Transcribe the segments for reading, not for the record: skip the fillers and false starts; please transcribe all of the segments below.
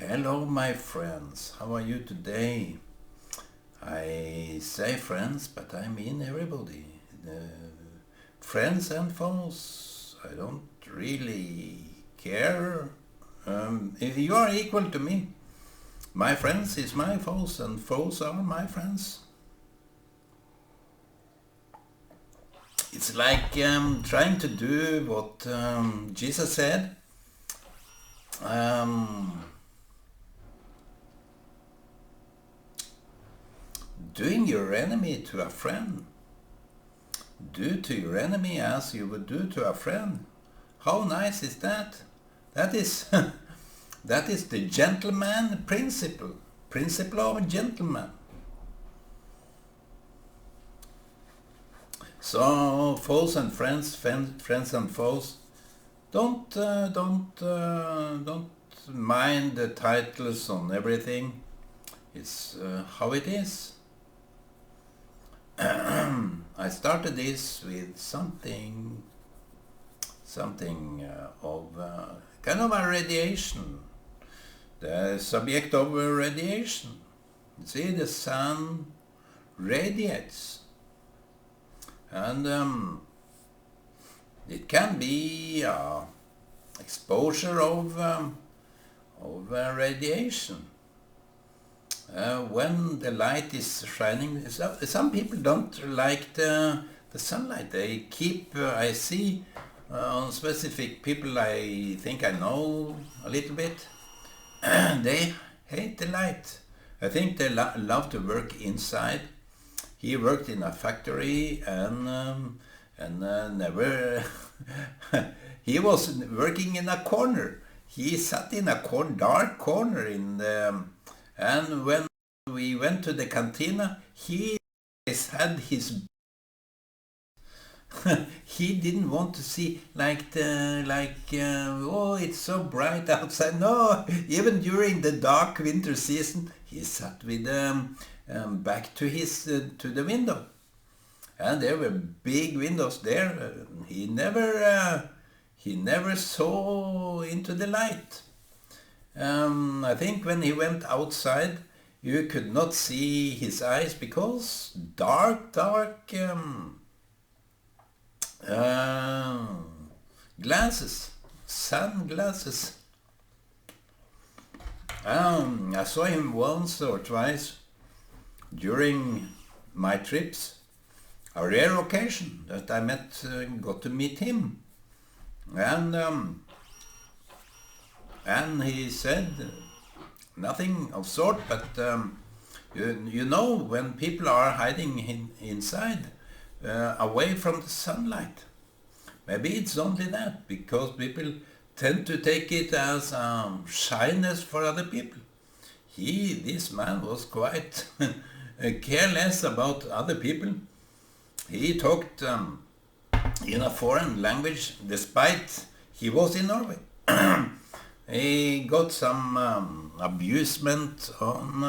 Hello my friends, how are you today? I say friends, but I mean everybody. Friends and foes, I don't really care. You are equal to me. My friends is my foes and foes are my friends. It's like trying to do what Jesus said. Doing your enemy to a friend. Do to your enemy as you would do to a friend. How nice is that? That is that is the gentleman principle. Principle of a gentleman. So foes and friends and foes, don't mind the titles on everything. It's how it is. I started this with something of kind of a radiation, the subject of radiation. See, the sun radiates, and it can be exposure of radiation. When the light is shining, some people don't like the sunlight. They keep, I see on specific people I think I know a little bit, they hate the light. I think they love to work inside. He worked in a factory and never, he was working in a corner. He sat in a dark corner in the, and when we went to the cantina, he had his he didn't want to see oh, it's so bright outside. No, even during the dark winter season, he sat with back to his to the window, and there were big windows there. He never saw into the light. I think when he went outside, you could not see his eyes because dark glasses, sunglasses. I saw him once or twice during my trips. A rare occasion that I got to meet him, and he said nothing of sort, but you know, when people are hiding inside, away from the sunlight, maybe it's only that, because people tend to take it as shyness for other people. This man was quite careless about other people. He talked in a foreign language, despite he was in Norway. He got some abusement on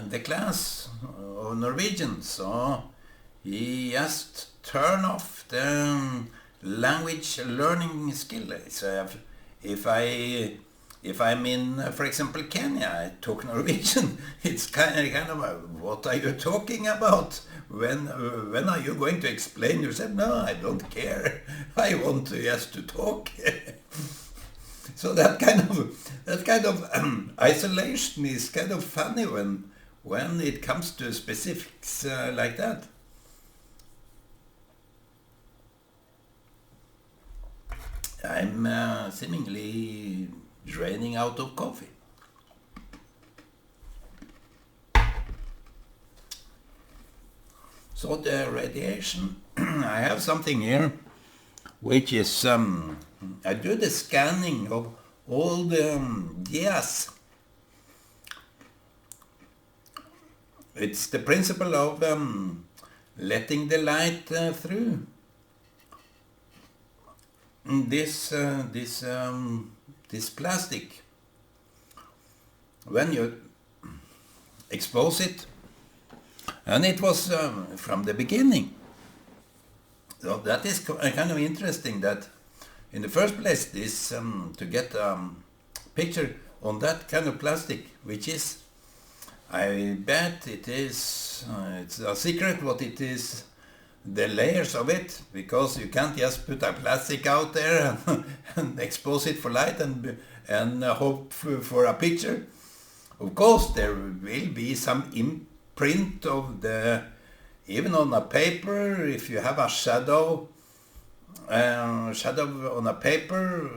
the class of Norwegian, so he just turn off the language learning skill. So if I'm in, for example, Kenya, I talk Norwegian. It's kind of what are you talking about? When are you going to explain yourself? No, I don't care. I want just to talk. So that kind of isolation is kind of funny when it comes to specifics like that. I'm seemingly draining out of coffee. So the radiation, I have something here, which is, I do the scanning of all the gas. It's the principle of letting the light through. This plastic, when you expose it, and it was from the beginning. So that is kind of interesting that in the first place this to get picture on that kind of plastic, which is, I bet it is, it's a secret what it is, the layers of it, because you can't just put a plastic out there and expose it for light and hope for a picture. Of course, there will be some imprint of the, even on a paper, if you have a shadow on a paper,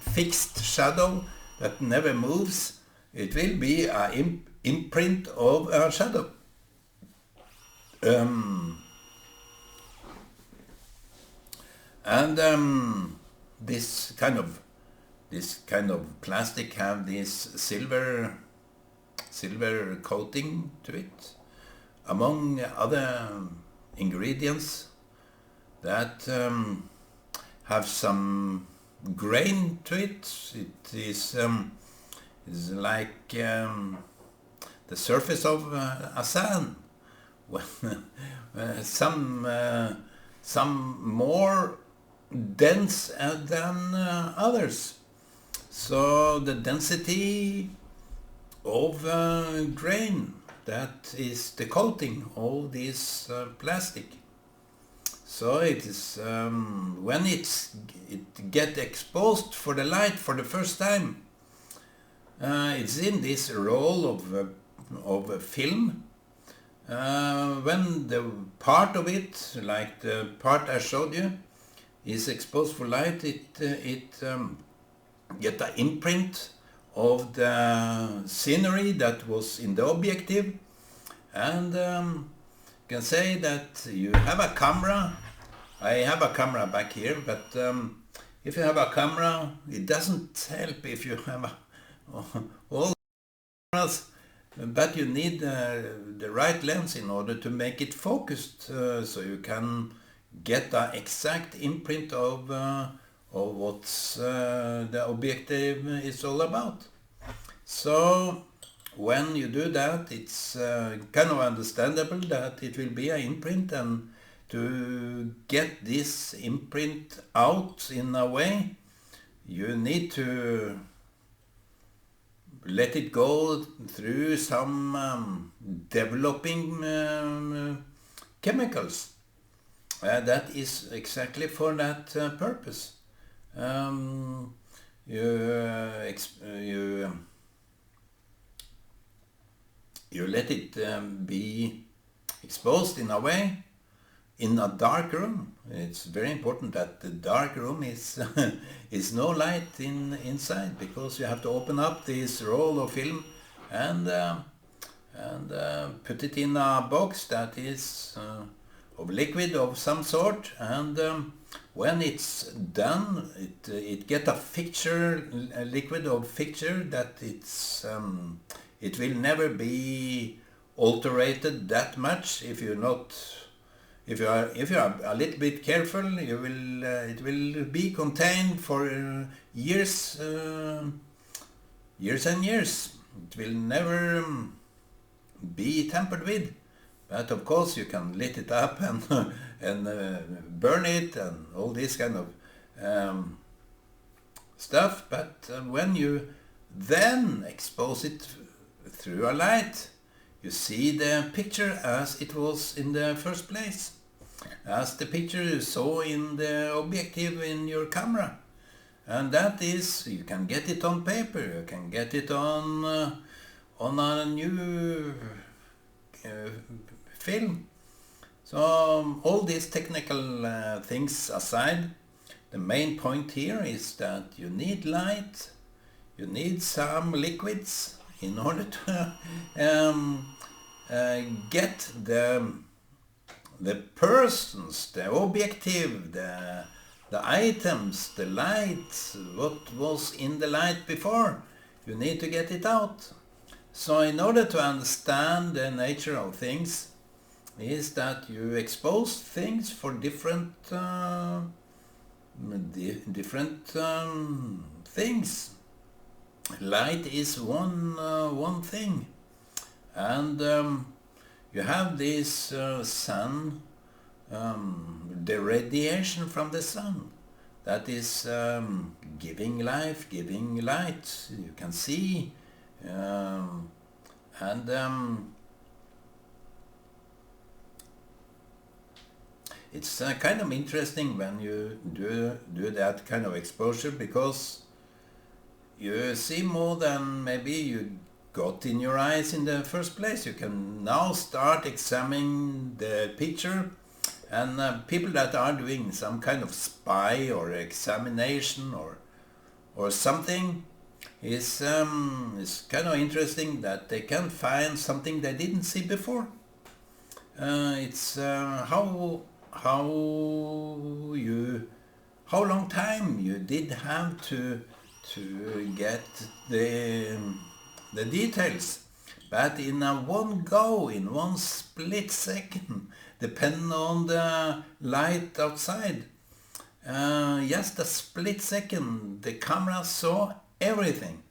fixed shadow that never moves, it will be an imprint of a shadow. This kind of plastic have this silver coating to it, among other ingredients that have some grain to it. It is like the surface of a sand. Some more dense than others. So the density of grain, that is the coating of this plastic. So it is when it get exposed for the light for the first time, it's in this roll of film. When the part of it, like the part I showed you, is exposed for light, it get an imprint of the scenery that was in the objective, and you can say that you have a camera. I have a camera back here, but if you have a camera, it doesn't help if you have all cameras, but you need the right lens in order to make it focused, so you can get the exact imprint of what's the objective is all about. So when you do that, it's kind of understandable that it will be an imprint, and to get this imprint out in a way, you need to let it go through some developing chemicals. That is exactly for that purpose. You let it be exposed in a way in a dark room. It's very important that the dark room is is no light inside, because you have to open up this roll of film and put it in a box that is of liquid of some sort, and when it's done, it get a fixture, a liquid of fixture that it will never be alterated that much. If you are a little bit careful, you will it will be contained for years and years. It will never be tampered with. But of course you can lit it up and burn it and all this kind of stuff. But when you then expose it through a light, you see the picture as it was in the first place, as the picture you saw in the objective in your camera. And that is, you can get it on paper, you can get it on a new film. So all these technical things aside, the main point here is that you need light, you need some liquids in order to get the persons, the objective, the items, the light, what was in the light before. You need to get it out. So in order to understand the nature of things, is that you expose things for different things. Light is one thing, and you have this sun, the radiation from the sun. that is giving life, giving light. You can see, and it's kind of interesting when you do that kind of exposure, because you see more than maybe you got in your eyes in the first place. You can now start examining the picture, and people that are doing some kind of spy or examination or something is kind of interesting that they can find something they didn't see before. It's how long time you did have to get the details, but in a one go, in one split second, depending on the light outside, just a split second, the camera saw everything.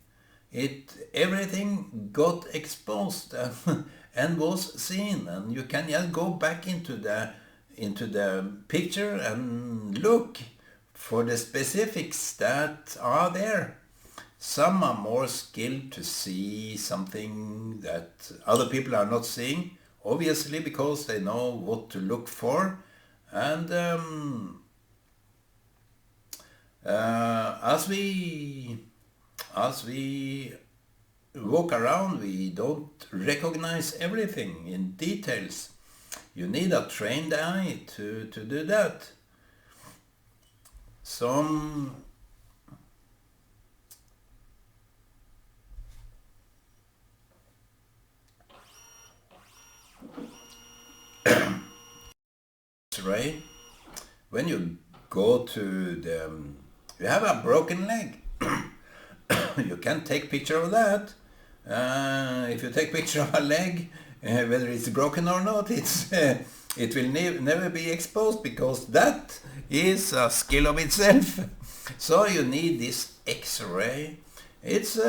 Everything got exposed and was seen, and you can just go back into the picture and look for the specifics that are there. Some are more skilled to see something that other people are not seeing, obviously, because they know what to look for. And as we walk around, we don't recognize everything in details. You need a trained eye to do that. Some X-ray, when you go to you have a broken leg, you can take picture of that. If you take picture of a leg, whether it's broken or not, it will never be exposed, because that is a skill of itself. So you need this X-ray. It's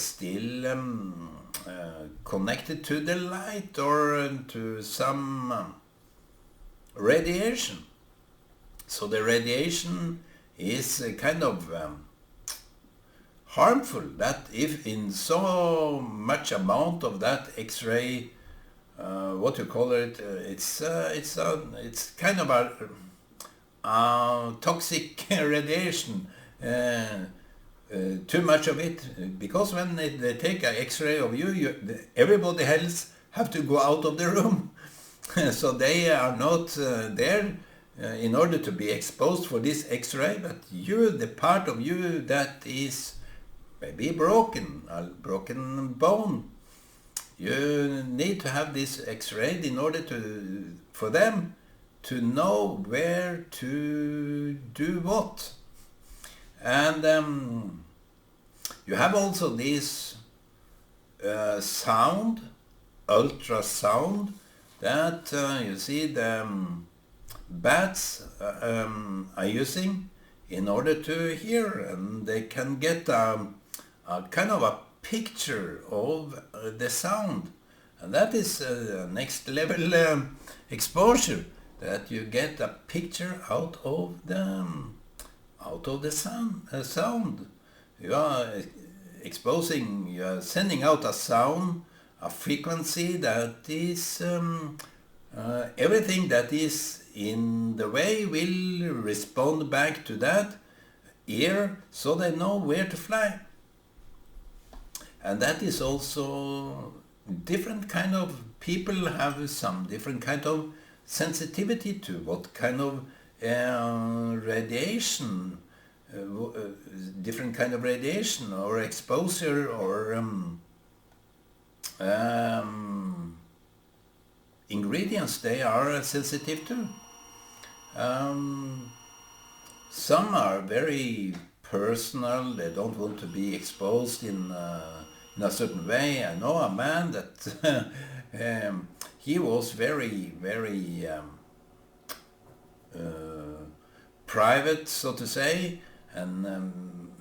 still connected to the light or to some radiation. So the radiation is kind of harmful, that if in so much amount of that X-ray, what you call it, it's kind of a toxic radiation, too much of it, because when they take an X-ray of you, everybody else have to go out of the room. So they are not there in order to be exposed for this X-ray, but you, the part of you that is maybe broken, a broken bone, you need to have this X-ray in order for them to know where to do what. And you have also this sound, ultrasound, that you see the bats are using in order to hear, and they can get a kind of a picture of the sound, and that is next level exposure, that you get a picture out of the sound. You are exposing, you are sending out a sound, a frequency that is everything that is in the way will respond back to that ear, so they know where to fly. And that is also different kind of people have some different kind of sensitivity to what kind of radiation, different kind of radiation or exposure or ingredients they are sensitive to. Some are very personal, they don't want to be exposed in a certain way. I know a man that he was very, very private, so to say, and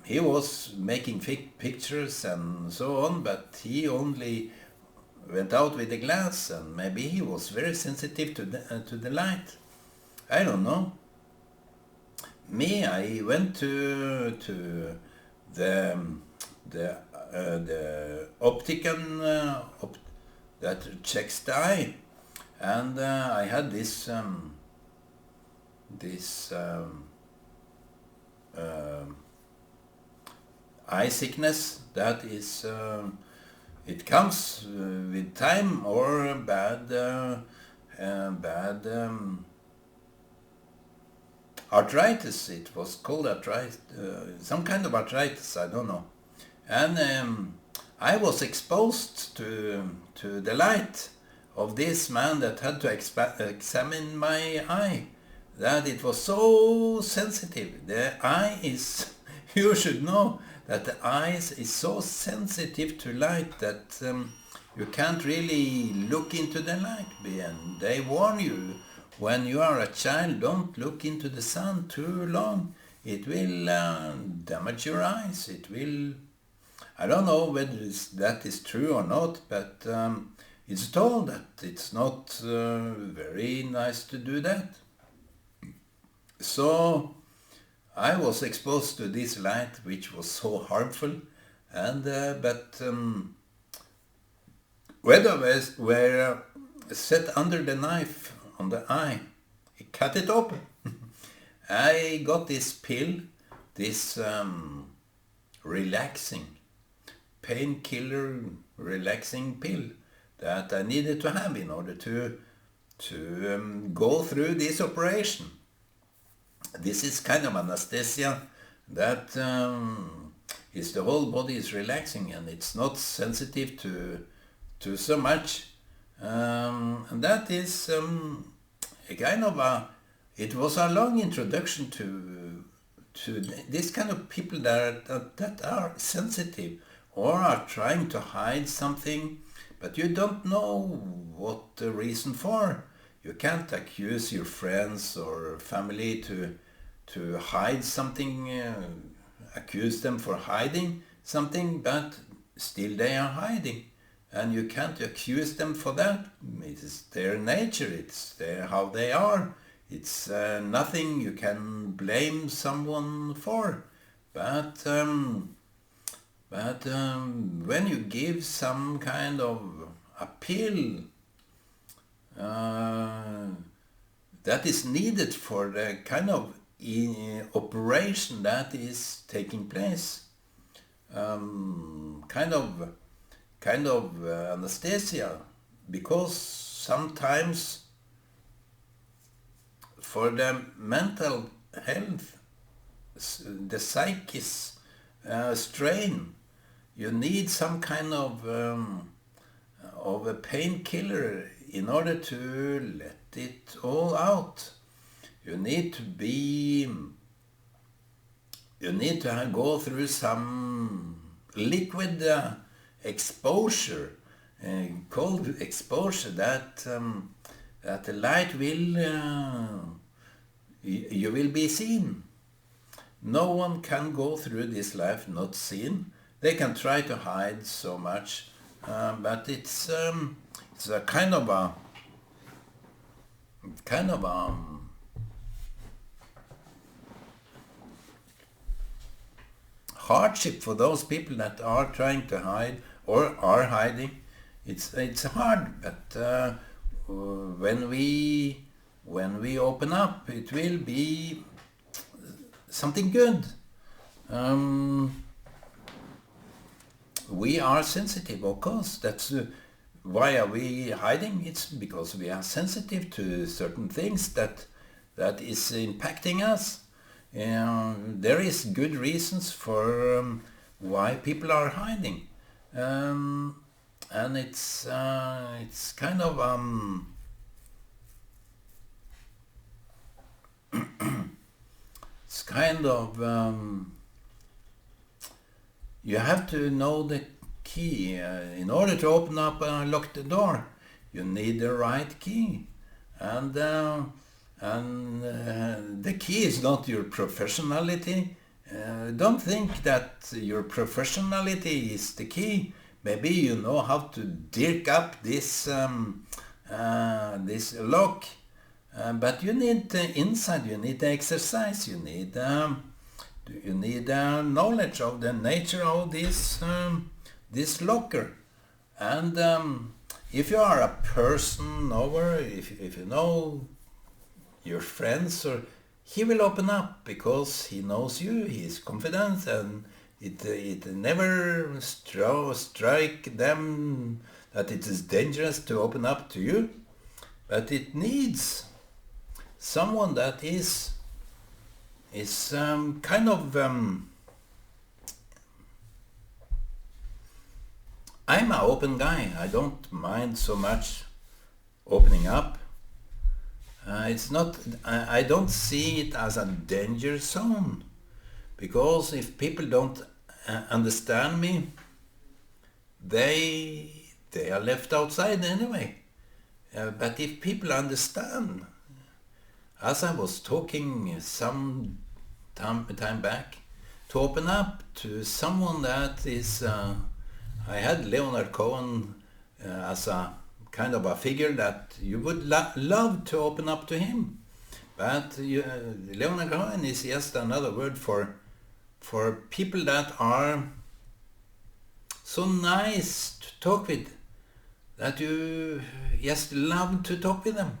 he was making pictures and so on, but he only went out with the glass, and maybe he was very sensitive to the light. I don't know. I went to the the optician that checks the eye, and I had this eye sickness that is it comes with time or bad arthritis. It was called arthritis, some kind of arthritis, I don't know. And I was exposed to the light of this man that had to examine my eye, that it was so sensitive. The eye is, you should know that the eyes is so sensitive to light that you can't really look into the light. And they warn you, when you are a child, don't look into the sun too long. It will damage your eyes. It will, I don't know whether that is true or not, but it's told that it's not very nice to do that. So I was exposed to this light, which was so harmful, and but when I were set under the knife on the eye, he cut it open. I got this pill, this relaxing, painkiller relaxing pill that I needed to have in order to go through this operation. This is kind of anesthesia that is the whole body is relaxing, and it's not sensitive to so much. And that is a kind of it was a long introduction to this kind of people that are sensitive or are trying to hide something, but you don't know what the reason for. You can't accuse your friends or family to hide something, accuse them for hiding something, but still they are hiding. And you can't accuse them for that. It's their nature, it's how they are. It's nothing you can blame someone for. But when you give some kind of appeal that is needed for the kind of operation that is taking place, kind of anesthesia, because sometimes for the mental health, the psychis strain, you need some kind of a painkiller in order to let it all out. You need to go through some liquid exposure, cold exposure, that the light will, you will be seen. No one can go through this life not seen. They can try to hide so much, but it's a kind of a hardship for those people that are trying to hide or are hiding. It's hard, but when we open up, it will be something good. We are sensitive, of course. That's why are we hiding? It's because we are sensitive to certain things that is impacting us. There is good reasons for why people are hiding, and it's kind of it's kind of you have to know the key. In order to open up and lock the door, you need the right key, and the key is not your professionality. Don't think that your professionality is the key. Maybe you know how to dirk up this this lock, But you need insight, you need exercise, you need knowledge of the nature of this locker. And if you are a person over, if you know your friends, or he will open up because he knows you, he is confident, and it never strike them that it is dangerous to open up to you. But it needs someone that is kind of I'm an open guy. I don't mind so much opening up. It's not. I don't see it as a danger zone, because if people don't understand me, they are left outside anyway. But if people understand, as I was talking some time back, to open up to someone that is, I had Leonard Cohen as a kind of a figure that you would love to open up to him. But Leonard Cohen is just another word for people that are so nice to talk with, that you just love to talk with them.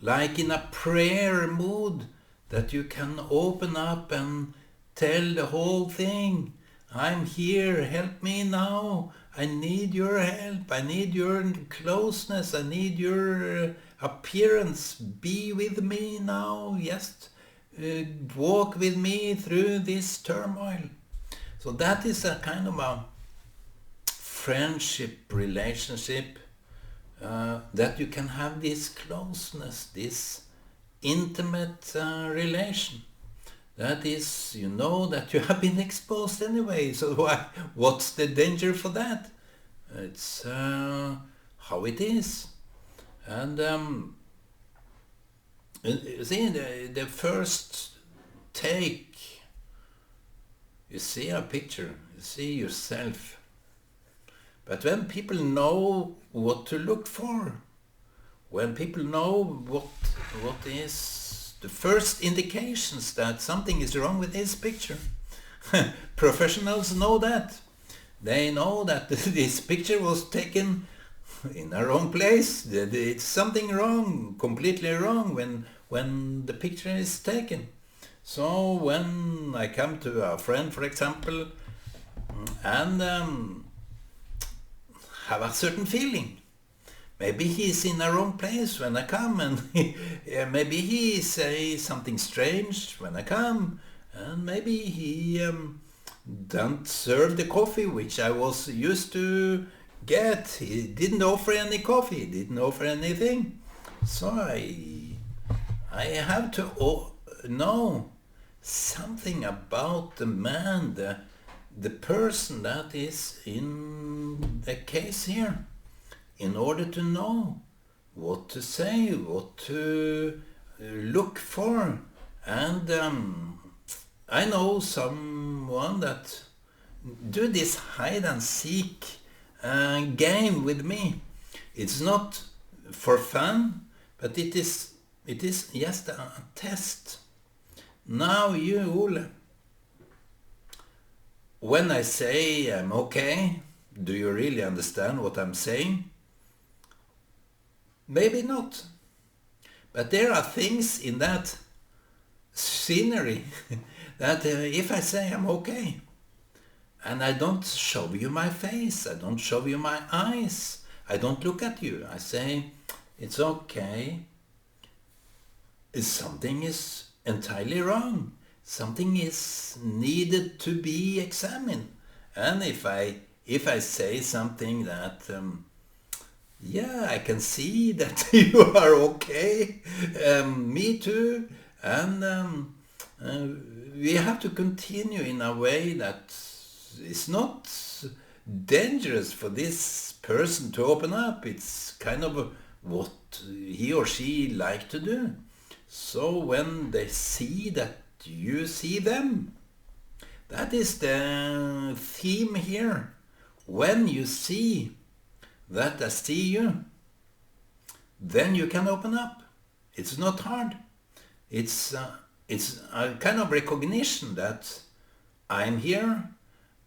Like in a prayer mood, that you can open up and tell the whole thing. I'm here, help me now. I need your help. I need your closeness. I need your appearance. Be with me now. Just walk with me through this turmoil. So that is a kind of a friendship relationship, that you can have this closeness, this intimate relation. That is, you know that you have been exposed anyway, so what's the danger for that? It's how it is. And you see, the first take, you see a picture, you see yourself. But when people know what to look for, when people know what is the first indications that something is wrong with this picture, professionals know that. They know that this picture was taken in a wrong place. It's something wrong, completely wrong when the picture is taken. So when I come to a friend, for example, and have a certain feeling, maybe he's in a wrong place when I come, and maybe he say something strange when I come, and maybe he don't serve the coffee which I was used to get. He didn't offer any coffee, didn't offer anything. So I have to know something about the man, the person that is in the case here, in order to know what to say, what to look for. And I know someone that do this hide and seek game with me. It's not for fun, but it is just a test. Now you, Ole, when I say I'm okay, do you really understand what I'm saying? Maybe not. But there are things in that scenery that if I say I'm okay, and I don't show you my face, I don't show you my eyes, I don't look at you, I say it's okay, something is entirely wrong. Something is needed to be examined. And if I say something that yeah, I can see that you are okay, me too, and we have to continue in a way that is not dangerous for this person to open up. It's kind of what he or she like to do. So when they see that you see them, that is the theme here. When you see that I see you, then you can open up. It's not hard. It's a kind of recognition that I'm here,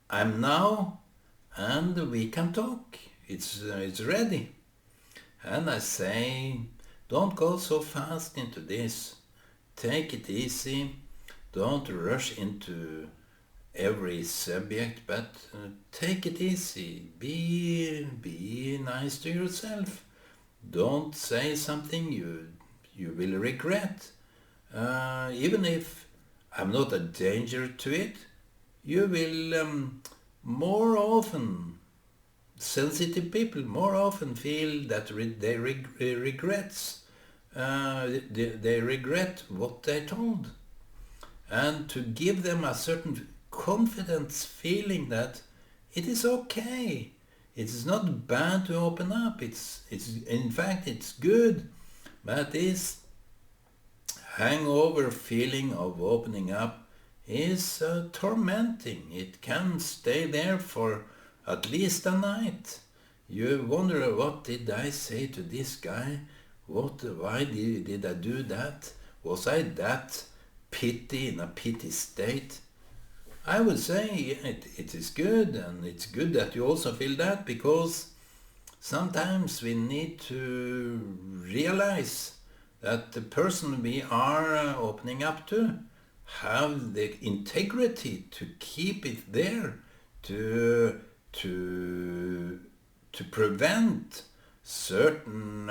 I'm now, and we can talk. It's ready. And I say, don't go so fast into this. Take it easy. Don't rush into every subject, but take it easy. Be nice to yourself. Don't say something you will regret. Even if I'm not a danger to it, you will more often, sensitive people more often feel that they regrets. They regret what they told. And to give them a certain confidence feeling that it is okay. It is not bad to open up. It's in fact it's good. But this hangover feeling of opening up is tormenting. It can stay there for at least a night. You wonder, what did I say to this guy? Why did I do that? Was I that in a pity state? I would say it is good, and it's good that you also feel that, because sometimes we need to realize that the person we are opening up to have the integrity to keep it there, to prevent certain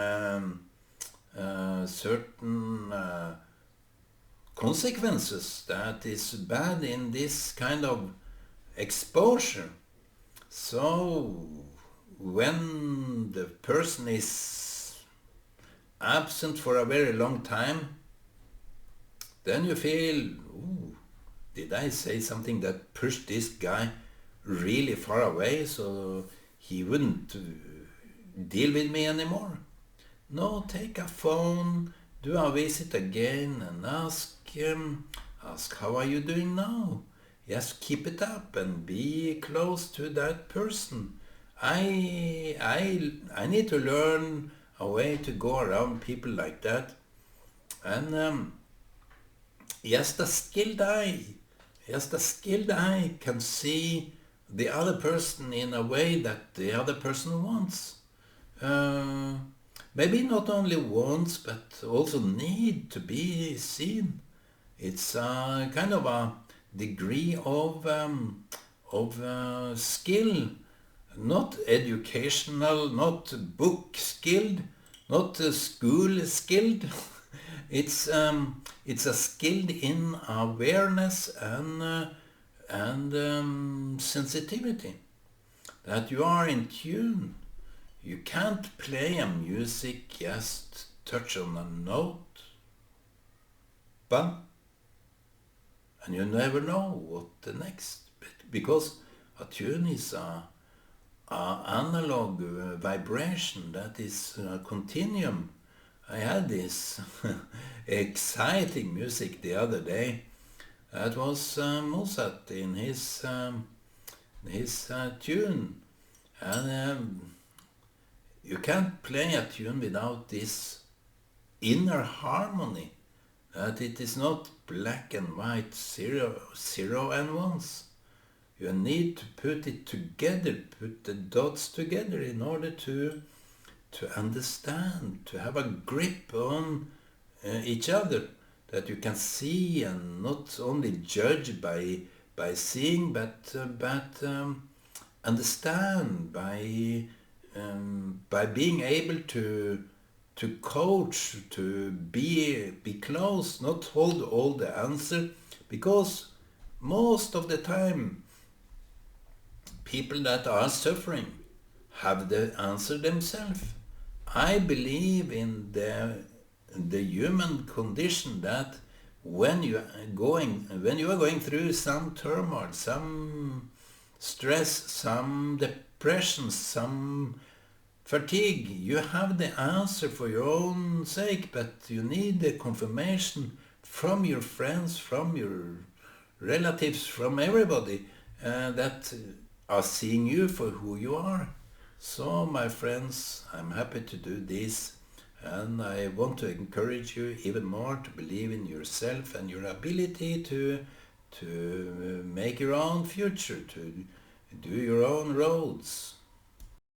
consequences that is bad in this kind of exposure. So when the person is absent for a very long time, then you feel, ooh, did I say something that pushed this guy really far away so he wouldn't deal with me anymore? No, take a phone, do a visit again, and ask how are you doing now? Yes, keep it up and be close to that person. I need to learn a way to go around people like that. And the skilled eye can see the other person in a way that the other person wants. Maybe not only wants, but also need to be seen. It's a kind of a degree of skill, not educational, not book skilled, not school skilled. It's a skilled in awareness and sensitivity, that you are in tune. You can't play a music, just touch on a note, bam, and you never know what the next bit, because a tune is a analog vibration, that is a continuum. I had this exciting music the other day. That was Mozart in his tune, and you can't play a tune without this inner harmony, that it is not black and white, zero and ones. You need to put it together, put the dots together in order to understand, to have a grip on each other, that you can see and not only judge by seeing, but understand by being able to coach, to be close, not hold all the answer, because most of the time people that are suffering have the answer themselves. I believe in the human condition, that when you are going through some turmoil, some stress, some depression, some fatigue, you have the answer for your own sake, but you need the confirmation from your friends, from your relatives, from everybody that are seeing you for who you are. So, my friends, I'm happy to do this. And I want to encourage you even more to believe in yourself and your ability to make your own future, to do your own roads,